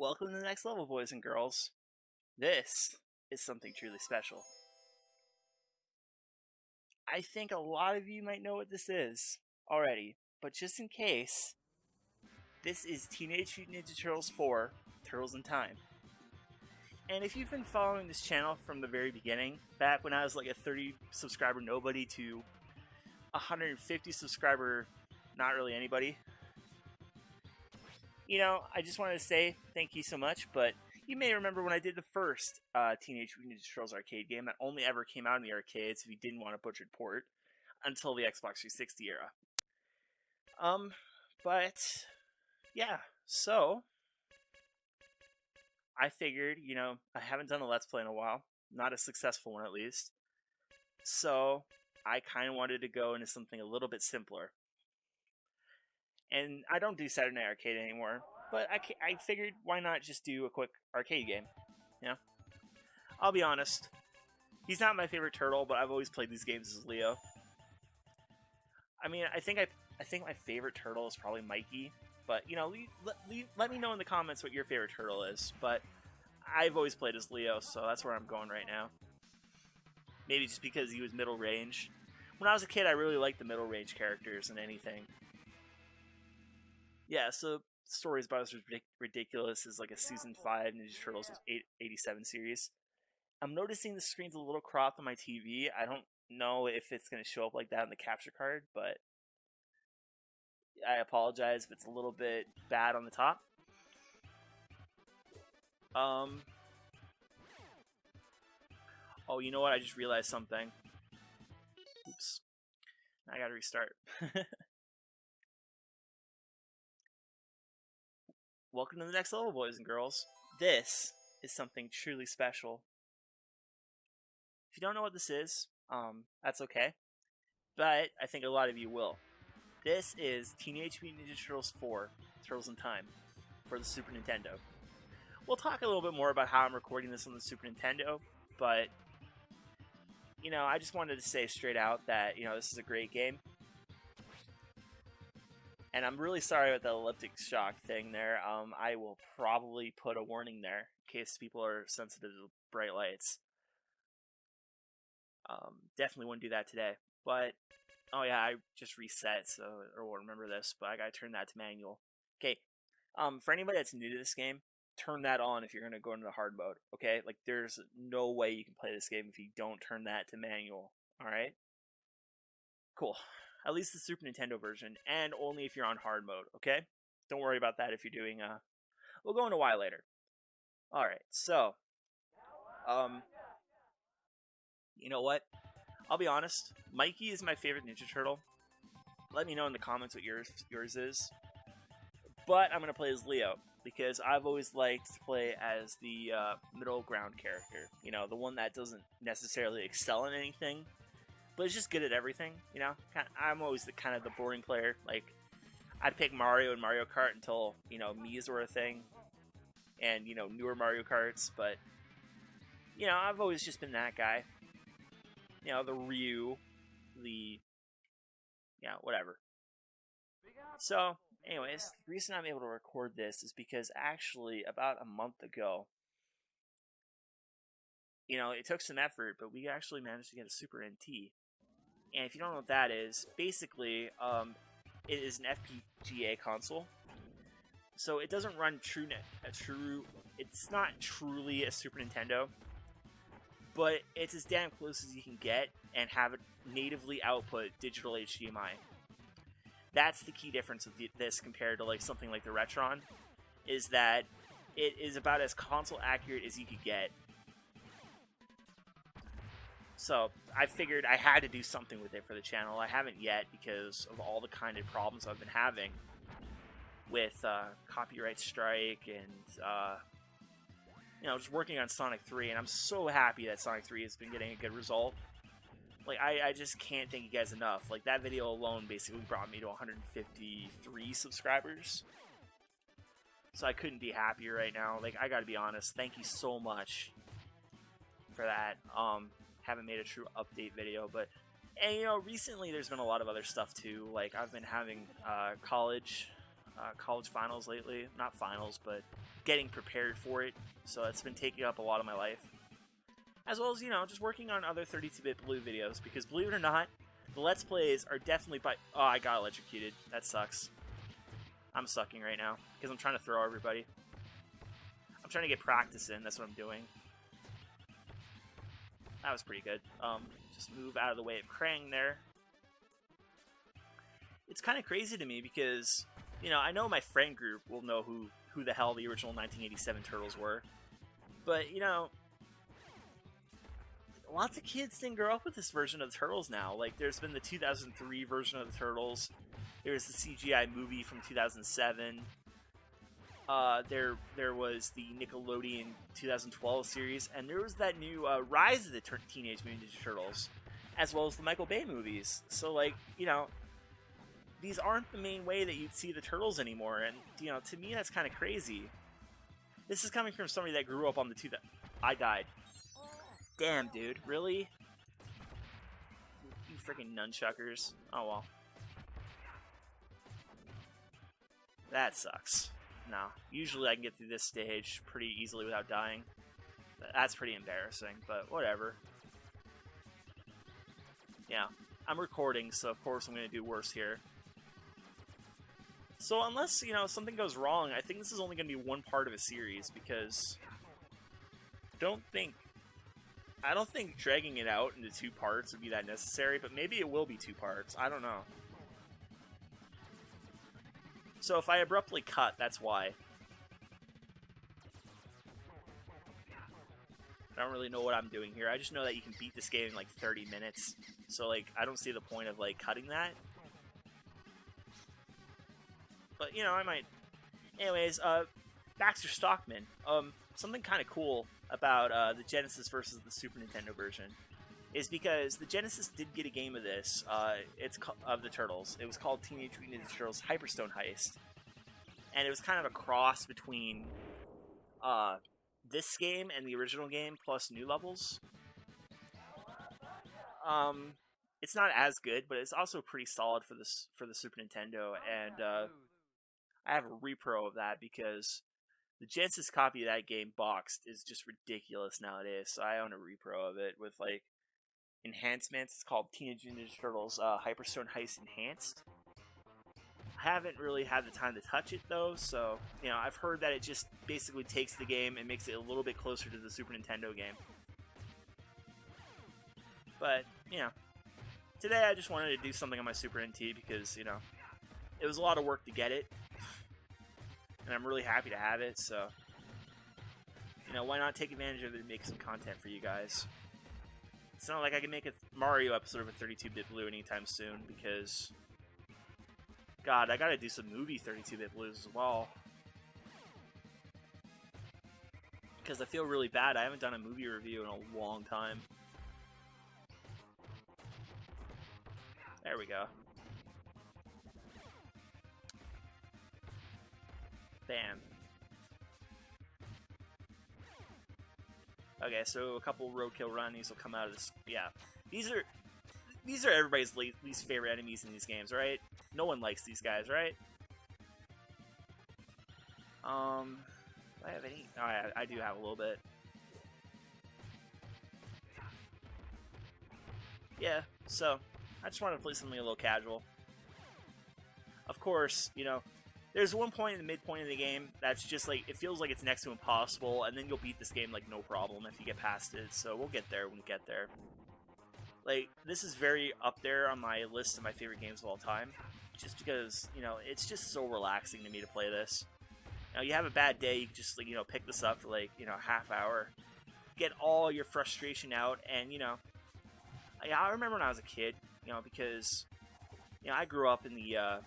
Welcome to the next level, boys and girls. This is something truly special. I think a lot of you might know what this is already, but just in case, this is Teenage Mutant Ninja Turtles 4 Turtles in Time. And if you've been following this channel from the very beginning, back when I was like a 30 subscriber nobody to 150 subscriber not really anybody, I just wanted to say thank you so much, but you may remember when I did the first Teenage Mutant Ninja Turtles arcade game that only ever came out in the arcades if you didn't want a butchered port until the Xbox 360 era. But yeah, so I figured, I haven't done a Let's Play in a while, not a successful one at least, so I kind of wanted to go into something a little bit simpler. And I don't do Saturday Night Arcade anymore, but I figured why not just do a quick arcade game, I'll be honest, he's not my favorite turtle, but I've always played these games as Leo. I mean, I think my favorite turtle is probably Mikey, but let me know in the comments what your favorite turtle is. But I've always played as Leo, so that's where I'm going right now. Maybe just because he was middle range. When I was a kid, I really liked the middle range characters and anything. Yeah, so Stories About Us Ridiculous is like a season 5 Ninja Turtles 87 series. I'm noticing the screen's a little cropped on my TV. I don't know if it's going to show up like that on the capture card, but I apologize if it's a little bit bad on the top. Oh, you know what? I just realized something. Oops. I gotta restart. Welcome to the next level, boys and girls. This is something truly special. If you don't know what this is, that's okay. But I think a lot of you will. This is Teenage Mutant Ninja Turtles 4, Turtles in Time, for the Super Nintendo. We'll talk a little bit more about how I'm recording this on the Super Nintendo, but, I just wanted to say straight out that, this is a great game. And I'm really sorry about the elliptic shock thing there. I will probably put a warning there in case people are sensitive to bright lights. Definitely wouldn't do that today. But, oh yeah, I just reset, so I will remember this, but I gotta turn that to manual. Okay, for anybody that's new to this game, turn that on if you're gonna go into the hard mode, okay? Like, there's no way you can play this game if you don't turn that to manual, alright? Cool. At least the Super Nintendo version, and only if you're on hard mode, okay? Don't worry about that if you're doing, we'll go into why later. Alright, so, you know what? I'll be honest, Mikey is my favorite Ninja Turtle. Let me know in the comments what yours is. But I'm going to play as Leo, because I've always liked to play as the middle ground character. The one that doesn't necessarily excel in anything, but is just good at everything, I'm always the kind of the boring player. Like, I'd pick Mario and Mario Kart until, Mii's were a thing, and, newer Mario Karts, but, I've always just been that guy. The Ryu, whatever. So, anyways, the reason I'm able to record this is because actually about a month ago, it took some effort, but we actually managed to get a Super NT. And if you don't know what that is, basically, it is an FPGA console. So it doesn't run it's not truly a Super Nintendo, but it's as damn close as you can get and have it natively output digital HDMI. That's the key difference of this compared to like something like the Retron, is that it is about as console accurate as you could get. So I figured I had to do something with it for the channel. I haven't yet because of all the kind of problems I've been having with copyright strike and just working on Sonic 3, and I'm so happy that Sonic 3 has been getting a good result. Like, I just can't thank you guys enough. Like, that video alone basically brought me to 153 subscribers. So I couldn't be happier right now. Like, I gotta be honest, thank you so much for that. Haven't made a true update video, but... And, recently there's been a lot of other stuff, too. Like, I've been having college finals lately. Not finals, but getting prepared for it. So it's been taking up a lot of my life. As well as, just working on other 32-bit Blue videos. Because believe it or not, the Let's Plays are definitely by... Oh, I got electrocuted. That sucks. I'm sucking right now. Because I'm trying to throw everybody. I'm trying to get practice in. That's what I'm doing. That was pretty good. Just move out of the way of Krang there. It's kind of crazy to me because, I know my friend group will know who the hell the original 1987 Turtles were. But, lots of kids didn't grow up with this version of the Turtles now. Like, there's been the 2003 version of the Turtles. There's the CGI movie from 2007. There was the Nickelodeon 2012 series, and there was that new Rise of the Teenage Mutant Ninja Turtles, as well as the Michael Bay movies. So, like, these aren't the main way that you'd see the Turtles anymore, and, to me that's kind of crazy. This is coming from somebody that grew up on the I died. Damn, dude, really? You freaking nunchuckers. Oh, well. That sucks. No, usually I can get through this stage pretty easily without dying. That's pretty embarrassing, but whatever. Yeah, I'm recording, so of course I'm going to do worse here. So unless, something goes wrong, I think this is only going to be one part of a series, because I don't think dragging it out into 2 parts would be that necessary, but maybe it will be 2 parts. I don't know. So if I abruptly cut, that's why. I don't really know what I'm doing here. I just know that you can beat this game in like 30 minutes. So like, I don't see the point of like cutting that. But I might. Anyways, Baxter Stockman. Something kind of cool about the Genesis versus the Super Nintendo version is because the Genesis did get a game of this. It's of the Turtles. It was called Teenage Mutant Ninja Turtles Hyperstone Heist, and it was kind of a cross between this game and the original game plus new levels. It's not as good, but it's also pretty solid for the Super Nintendo, and I have a repro of that because the Genesis copy of that game boxed is just ridiculous nowadays. So I own a repro of it with like enhancements. It's called Teenage Mutant Ninja Turtles Hyperstone Heist Enhanced. I haven't really had the time to touch it though, so I've heard that it just basically takes the game and makes it a little bit closer to the Super Nintendo game. But today I just wanted to do something on my Super NT because it was a lot of work to get it, and I'm really happy to have it. So why not take advantage of it and make some content for you guys? It's not like I can make a Mario episode of a 32-bit Blue anytime soon because, God, I gotta do some movie 32-bit Blues as well. Because I feel really bad. I haven't done a movie review in a long time. There we go. Bam. Okay, so a couple roadkill runnies will come out of this. Yeah, these are everybody's least favorite enemies in these games, right? No one likes these guys, right? Do I have any? Oh, I do have a little bit. Yeah, so I just wanted to play something a little casual. Of course, there's one point in the midpoint of the game that's just like, it feels like it's next to impossible, and then you'll beat this game like no problem if you get past it, so we'll get there when we get there. Like, this is very up there on my list of my favorite games of all time, just because, it's just so relaxing to me to play this. You have a bad day, you can just, like, pick this up for like, half hour, get all your frustration out, and, I remember when I was a kid, because, I grew up in the,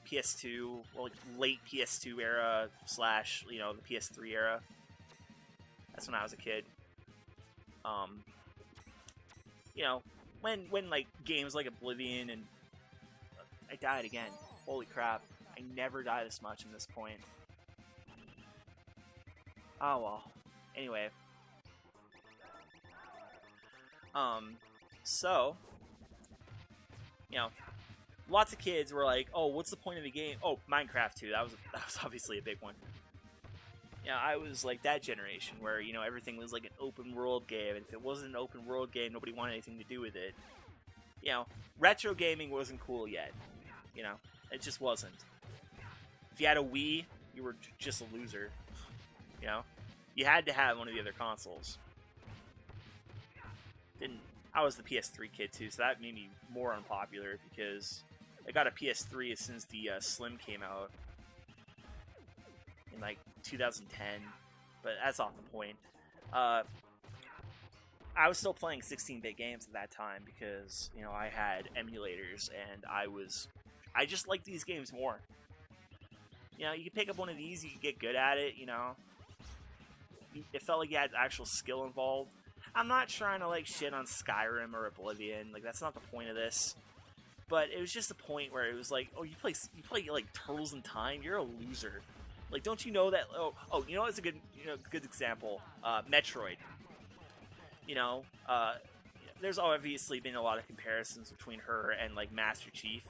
PS2, well, like late PS2 era / the PS3 era. That's when I was a kid. When like games like Oblivion and I died again. Holy crap! I never die this much in this point. Oh well. Anyway. So, lots of kids were like, "Oh, what's the point of the game?" Oh, Minecraft too. That was obviously a big one. Yeah, I was like that generation where, you know, everything was like an open world game, and if it wasn't an open world game, nobody wanted anything to do with it. You know, retro gaming wasn't cool yet. You know, it just wasn't. If you had a Wii, you were just a loser. You know, you had to have one of the other consoles. Didn't I was the PS3 kid too, so that made me more unpopular because I got a PS3 as soon as the Slim came out in like 2010. But that's off the point. I was still playing 16-bit games at that time because, you know, I had emulators and I just like these games more. You know, you could pick up one of these, you could get good at it, you know. It felt like you had actual skill involved. I'm not trying to, like, shit on Skyrim or Oblivion. Like, that's not the point of this. But it was just a point where it was like, oh, you play like, Turtles in Time? You're a loser. Like, don't you know that... Oh, you know what's a good example? Metroid. You know, there's obviously been a lot of comparisons between her and, like, Master Chief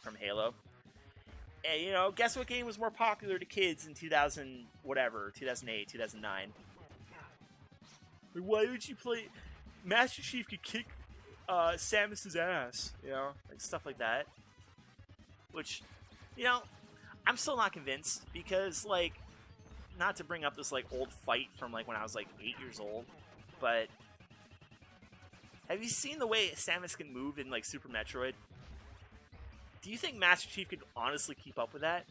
from Halo. And, you know, guess what game was more popular to kids in 2008, 2009? Like, why would you play... Master Chief could kick Samus's ass, you know? Like, stuff like that. Which, you know, I'm still not convinced, because, like, not to bring up this, like, old fight from, like, when I was, like, 8 years old, but... Have you seen the way Samus can move in, like, Super Metroid? Do you think Master Chief could honestly keep up with that?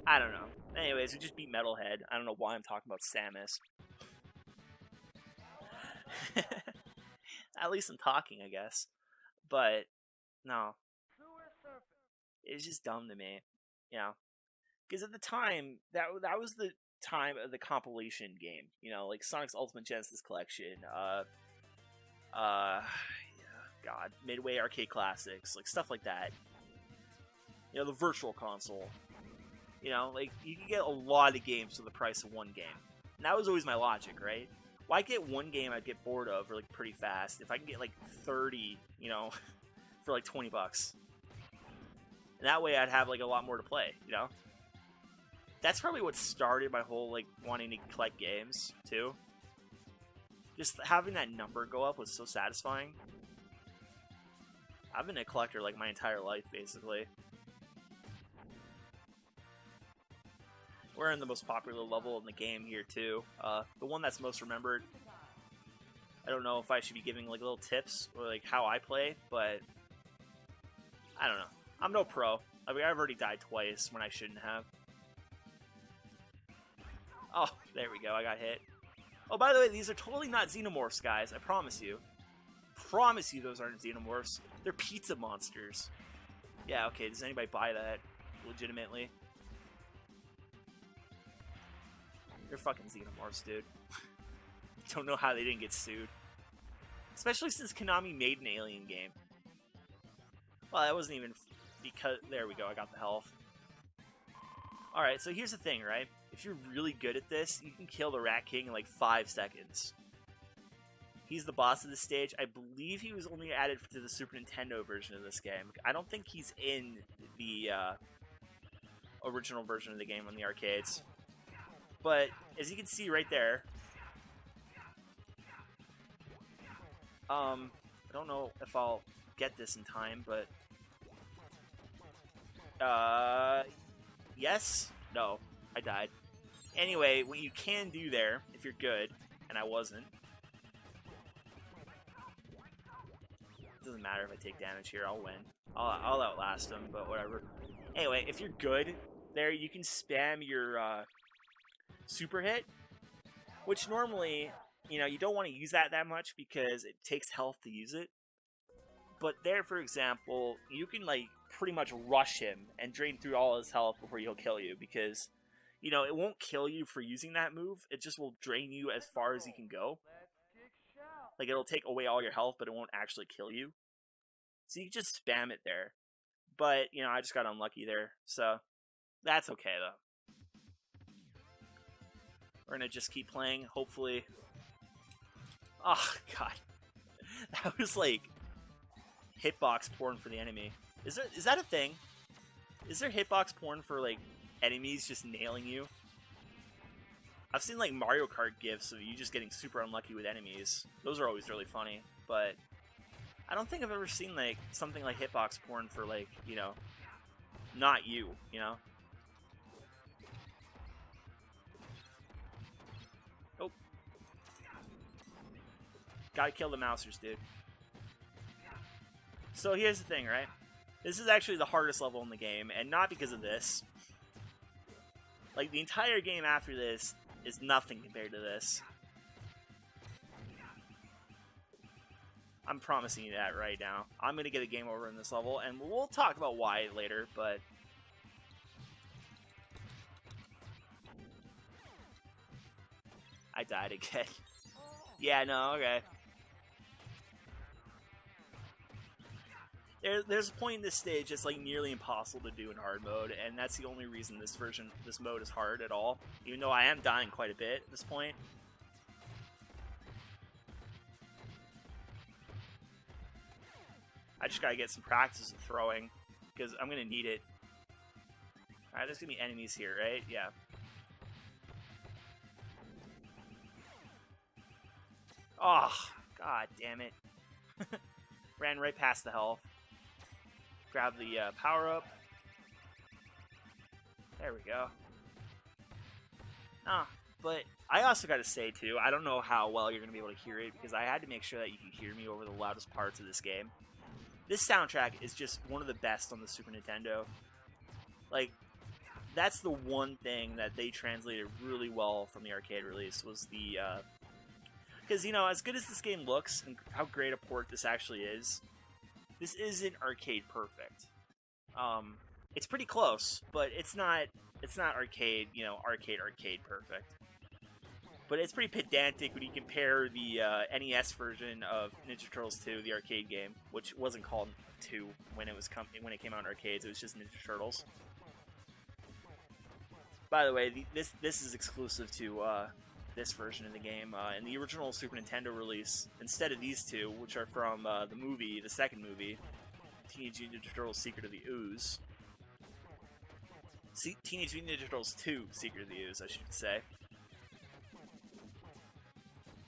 I don't know. Anyways, we just beat Metalhead. I don't know why I'm talking about Samus. At least I'm talking, I guess. But, no. It's just dumb to me. You know? Because at the time, that was the time of the compilation game. You know, like Sonic's Ultimate Genesis Collection. God, Midway Arcade Classics, like stuff like that. You know, the Virtual Console. You know, like, you can get a lot of games for the price of one game. And that was always my logic, right? Why get one game I'd get bored of, or, like, pretty fast, if I can get, like, 30, you know, for, like, 20 bucks. And that way I'd have, like, a lot more to play, you know? That's probably what started my whole, like, wanting to collect games, too. Just having that number go up was so satisfying. I've been a collector, like, my entire life, basically. We're in the most popular level in the game here, too. The one that's most remembered. I don't know if I should be giving, like, little tips, or, like, how I play, but... I don't know. I'm no pro. I mean, I've already died twice when I shouldn't have. Oh, there we go. I got hit. Oh, by the way, these are totally not xenomorphs, guys. I promise you. Promise you those aren't xenomorphs. They're pizza monsters. Yeah, okay. Does anybody buy that legitimately? They're fucking xenomorphs, dude. Don't know how they didn't get sued. Especially since Konami made an Alien game. Well, that wasn't even because... There we go, I got the health. Alright, so here's the thing, right? If you're really good at this, you can kill the Rat King in like 5 seconds. He's the boss of the stage. I believe he was only added to the Super Nintendo version of this game. I don't think he's in the original version of the game on the arcades. But, as you can see right there, I don't know if I'll get this in time, but, yes? No, I died. Anyway, what you can do there, if you're good, and I wasn't, it doesn't matter if I take damage here, I'll win. I'll outlast him, but whatever. Anyway, if you're good, there you can spam your, super hit, which normally, you know, you don't want to use that much because it takes health to use it. But there, for example, you can, like, pretty much rush him and drain through all his health before he'll kill you, because, you know, it won't kill you for using that move, it just will drain you as far as you can go. Like, it'll take away all your health, but it won't actually kill you. So you can just spam it there. But, you know, I just got unlucky there, so that's okay, though. We're gonna just keep playing, hopefully. Oh, God. That was like hitbox porn for the enemy. Is that a thing? Is there hitbox porn for, like, enemies just nailing you? I've seen, like, Mario Kart gifs of you just getting super unlucky with enemies. Those are always really funny, but I don't think I've ever seen, like, something like hitbox porn for, like, you know, not you, you know? Oh. Gotta kill the mousers, dude. So here's the thing, right? This is actually the hardest level in the game, and not because of this. Like, the entire game after this is nothing compared to this. I'm promising you that right now. I'm going to get a game over in this level, and we'll talk about why later, but... I died again. Yeah, no, okay. There's a point in this stage that's like nearly impossible to do in hard mode, and that's the only reason this mode is hard at all. Even though I am dying quite a bit at this point. I just gotta get some practice of throwing, because I'm gonna need it. Alright, there's gonna be enemies here, right? Yeah. Oh, god damn it. Ran right past the health. Grab the power-up. There we go. But I also got to say, too, I don't know how well you're going to be able to hear it, because I had to make sure that you can hear me over the loudest parts of this game. This soundtrack is just one of the best on the Super Nintendo. Like, that's the one thing that they translated really well from the arcade release, was the... Because, you know, as good as this game looks, and how great a port this actually is, this isn't arcade perfect. It's pretty close, but it's not arcade, you know, arcade perfect. But it's pretty pedantic when you compare the NES version of Ninja Turtles 2, the arcade game, which wasn't called 2 when it came out in arcades. It was just Ninja Turtles. By the way, this is exclusive to this version of the game. In the original Super Nintendo release, instead of these two, which are from the second movie, Teenage Mutant Ninja Turtles: Secret of the Ooze. Teenage Mutant Ninja Turtles 2: Secret of the Ooze, I should say.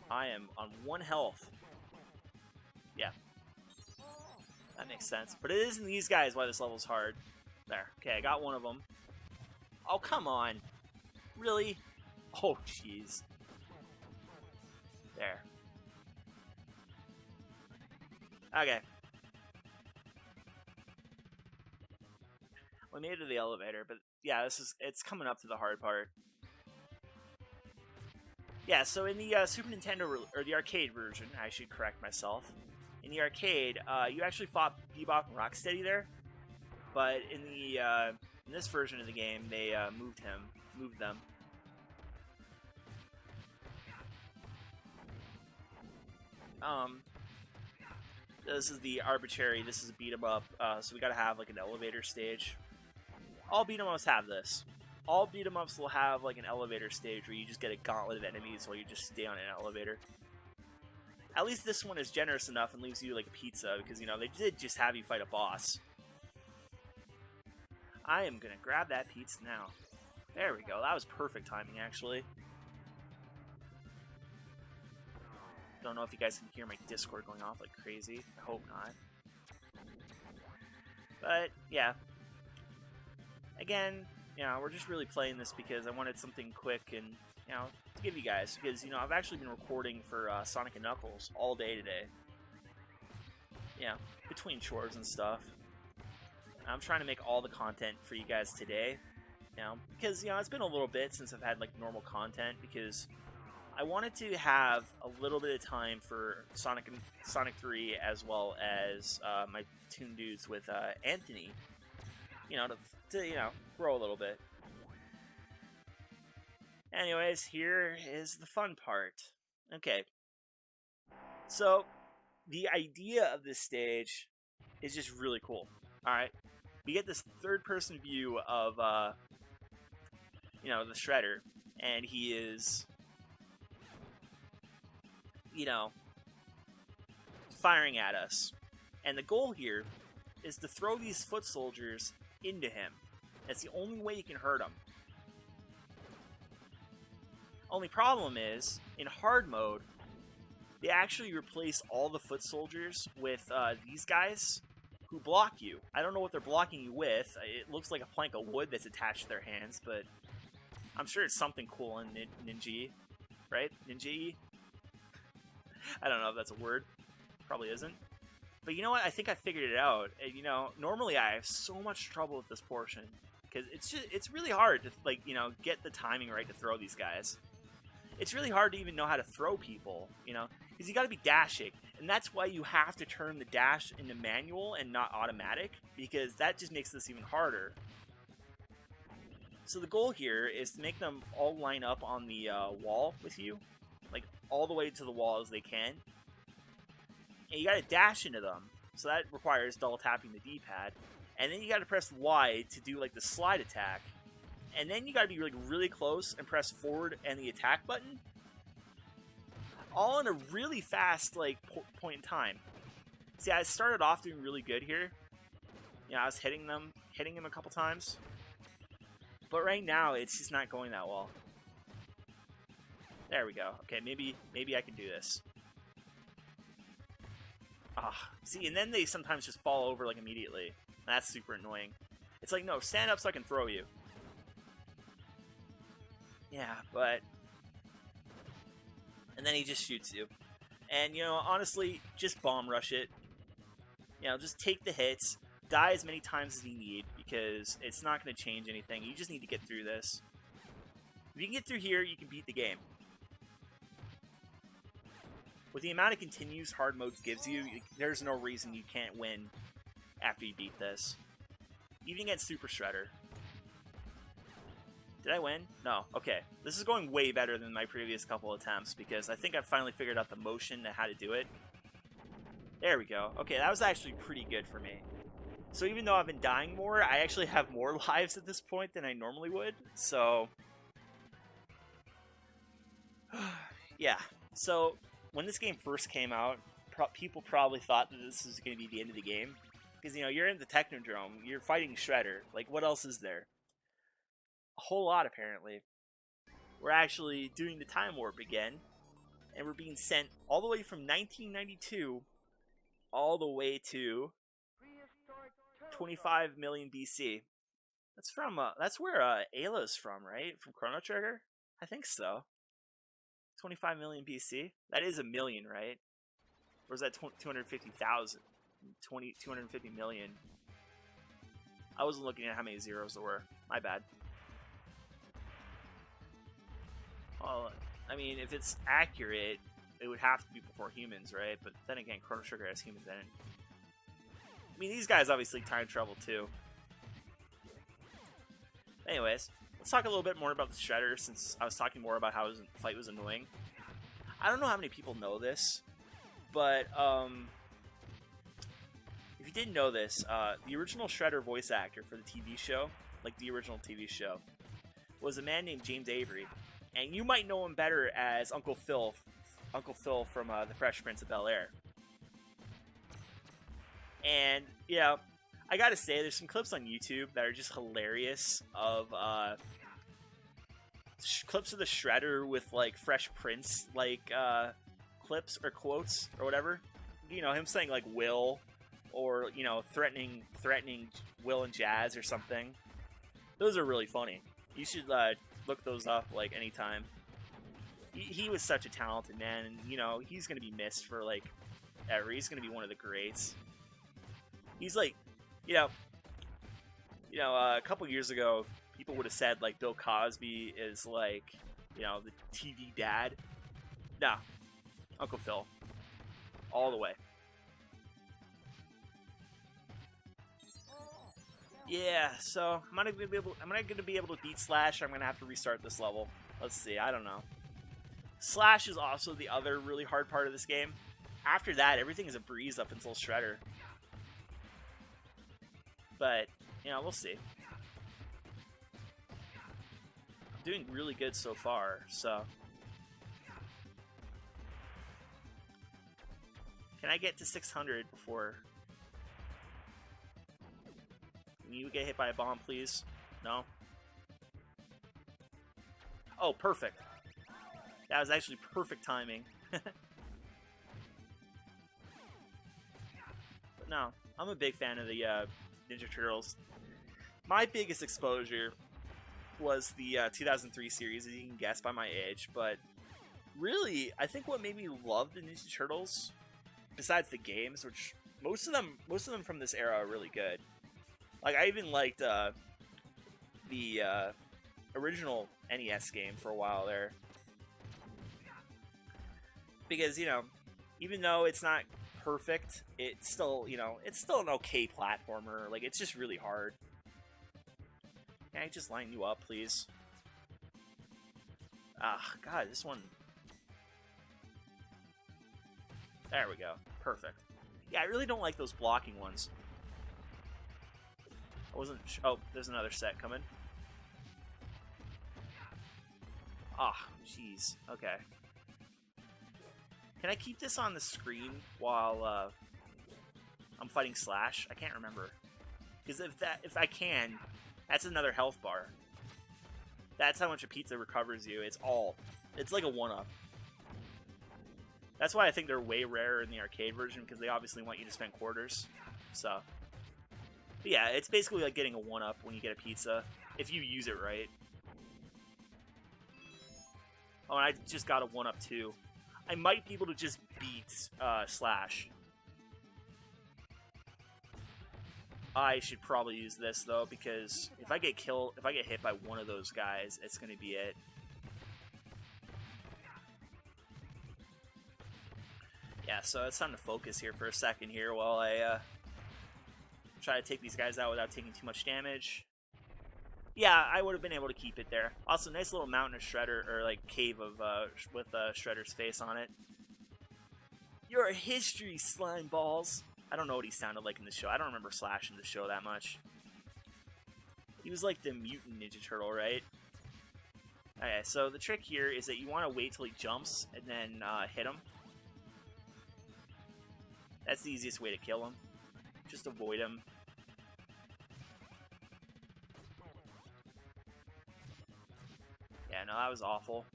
I am on 1 health. Yeah. That makes sense. But it isn't these guys why this level's hard. There. Okay, I got one of them. Oh, come on. Really? Oh, jeez. There. Okay. We made it to the elevator, but yeah, it's coming up to the hard part. Yeah, so in the Super Nintendo, or the arcade version, I should correct myself. In the arcade, you actually fought Bebop and Rocksteady there, but in this version of the game, they moved them. This is the arbitrary. This is a beat 'em up. So we gotta have like an elevator stage. All beat 'em ups have this. All beat 'em ups will have like an elevator stage where you just get a gauntlet of enemies while you just stay on an elevator. At least this one is generous enough and leaves you like a pizza, because you know they did just have you fight a boss. I am gonna grab that pizza now. There we go. That was perfect timing, actually. Don't know if you guys can hear my Discord going off like crazy. I hope not. But yeah. Again, you know, we're just really playing this because I wanted something quick and, you know, to give you guys. Because, you know, I've actually been recording for Sonic and Knuckles all day today. Yeah, between chores and stuff. I'm trying to make all the content for you guys today. You know, because, you know, it's been a little bit since I've had, like, normal content. Because I wanted to have a little bit of time for Sonic 3 as well as my Toon Dudes with Anthony. You know, to you know, grow a little bit. Anyways, here is the fun part. Okay. So, the idea of this stage is just really cool. Alright? We get this third-person view of, you know, the Shredder. And he is, you know, firing at us. And the goal here is to throw these foot soldiers into him. That's the only way you can hurt them. Only problem is, in hard mode, they actually replace all the foot soldiers with these guys who block you. I don't know what they're blocking you with. It looks like a plank of wood that's attached to their hands, but I'm sure it's something cool in Ninja, right? Ninja? I don't know if that's a word. Probably isn't. But you know what? I think I figured it out. And, you know, normally I have so much trouble with this portion because it's really hard to, like, you know, get the timing right to throw these guys. It's really hard to even know how to throw people, you know, because you got to be dashing, and that's why you have to turn the dash into manual and not automatic, because that just makes this even harder. So the goal here is to make them all line up on the wall with you, like all the way to the wall as they can, and you got to dash into them. So that requires double tapping the D-pad, and then you got to press Y to do like the slide attack. And then you gotta be like really close and press forward and the attack button, all in a really fast like point in time. See, I started off doing really good here. You know, I was hitting him a couple times, but right now it's just not going that well. There we go. Okay, maybe I can do this. See, and then they sometimes just fall over like immediately. That's super annoying. It's like, no, stand up so I can throw you. Yeah, but... And then he just shoots you. And, you know, honestly, just bomb rush it. You know, just take the hits. Die as many times as you need, because it's not going to change anything. You just need to get through this. If you can get through here, you can beat the game. With the amount of continues hard modes gives you, there's no reason you can't win after you beat this. Even against Super Shredder. Did I win? No. Okay. This is going way better than my previous couple attempts, because I think I finally figured out the motion and how to do it. There we go. Okay, that was actually pretty good for me. So even though I've been dying more, I actually have more lives at this point than I normally would. So, yeah. So, when this game first came out, people probably thought that this was going to be the end of the game. Because, you know, you're in the Technodrome, you're fighting Shredder. Like, what else is there? A whole lot, apparently. We're actually doing the time warp again, and we're being sent all the way from 1992 all the way to 25 million BC. That's from that's where Ayla's from, right? From Chrono Trigger? I think so. 25 million BC? That is a million, right? Or is that 250,000? 250 million. I wasn't looking at how many zeros there were. My bad. Well, I mean, if it's accurate, it would have to be before humans, right? But then again, Chrono Trigger has humans in it. I mean, these guys obviously time travel too. Anyways, let's talk a little bit more about the Shredder, since I was talking more about how his fight was annoying. I don't know how many people know this, but if you didn't know this, the original Shredder voice actor for the TV show, like the original TV show, was a man named James Avery. And you might know him better as Uncle Phil from The Fresh Prince of Bel-Air. And, you know, I gotta say, there's some clips on YouTube that are just hilarious of, clips of the Shredder with, like, Fresh Prince, like, clips or quotes or whatever. You know, him saying, like, Will, or, you know, threatening Will and Jazz or something. Those are really funny. You should, look those up, like, anytime. He was such a talented man, and, you know, he's gonna be missed for, like, ever. He's gonna be one of the greats. He's like, you know, a couple years ago, people would have said, like, Bill Cosby is, like, you know, the TV dad. Nah, Uncle Phil. All the way. Yeah, so I'm not gonna be able to beat Slash, or I'm gonna have to restart this level. Let's see, I don't know. Slash is also the other really hard part of this game. After that, everything is a breeze up until Shredder. But, you know, we'll see. I'm doing really good so far, so. Can I get to 600 before... Can you get hit by a bomb, please? No? Oh, perfect. That was actually perfect timing. But no, I'm a big fan of the Ninja Turtles. My biggest exposure was the 2003 series, as you can guess by my age. But really, I think what made me love the Ninja Turtles, besides the games, which most of them from this era are really good. Like I even liked the original NES game for a while there, because even though it's not perfect, it's still it's still an okay platformer. Like it's just really hard. Can I just line you up, please? Ah, God, this one. There we go. Perfect. Yeah, I really don't like those blocking ones. I wasn't. Oh, there's another set coming. Ah, jeez. Okay. Can I keep this on the screen while I'm fighting Slash? I can't remember. Because if I can, that's another health bar. That's how much a pizza recovers you. It's like a 1-up. That's why I think they're way rarer in the arcade version, because they obviously want you to spend quarters. So, but yeah, it's basically like getting a 1-up when you get a pizza, if you use it right. Oh, and I just got a 1-up too. I might be able to just beat Slash. I should probably use this though, because if I get hit by one of those guys, it's gonna be it. Yeah, so it's time to focus here for a second here while I try to take these guys out without taking too much damage. Yeah, I would have been able to keep it there. Also, nice little mountain of Shredder, or like cave of with Shredder's face on it. Your history, slime balls. I don't know what he sounded like in the show. I don't remember Slash in the show that much. He was like the mutant Ninja Turtle, right? Okay, so the trick here is that you want to wait till he jumps and then hit him. That's the easiest way to kill him. Just avoid him. Yeah, no, that was awful.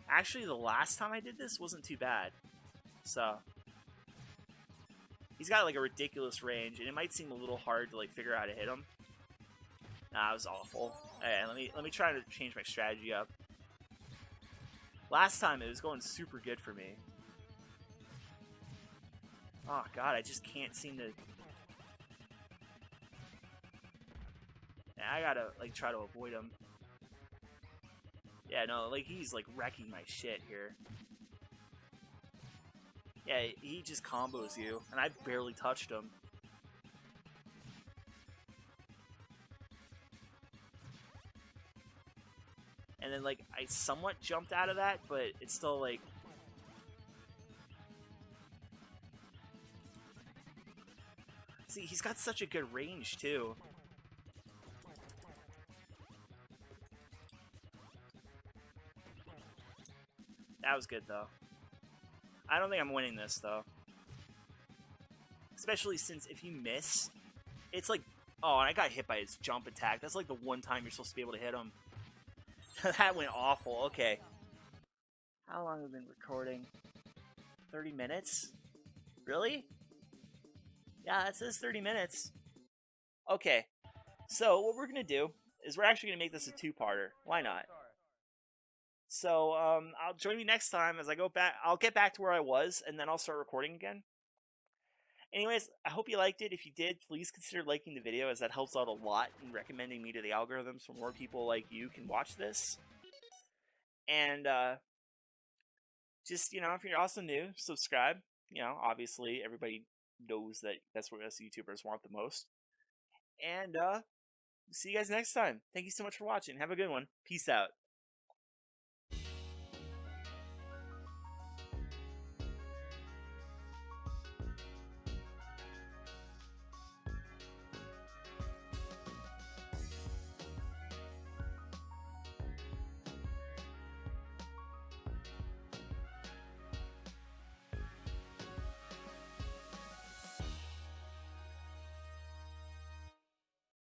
Actually, the last time I did this wasn't too bad. So, he's got like a ridiculous range, and it might seem a little hard to like figure out how to hit him. Nah, it was awful. Okay, let me try to change my strategy up. Last time it was going super good for me. Oh god, I just can't seem to. Yeah, I gotta like try to avoid him. Yeah, no, like he's like wrecking my shit here. Yeah, he just combos you, and I barely touched him. And then like I somewhat jumped out of that, but it's still like. See, he's got such a good range too. That was good though. I don't think I'm winning this though. Especially since if you miss, it's like, oh, and I got hit by his jump attack. That's like the one time you're supposed to be able to hit him. That went awful. Okay. How long have we been recording? 30 minutes? Really? Yeah, it says 30 minutes. Okay. So what we're going to do is we're actually going to make this a two-parter. Why not? So I'll join me next time as I go back. I'll get back to where I was, and then I'll start recording again. Anyways, I hope you liked it. If you did, please consider liking the video, as that helps out a lot in recommending me to the algorithms so more people like you can watch this. And just, if you're also new, subscribe. Obviously everybody knows that that's what us YouTubers want the most. And see you guys next time. Thank you so much for watching. Have a good one. Peace out.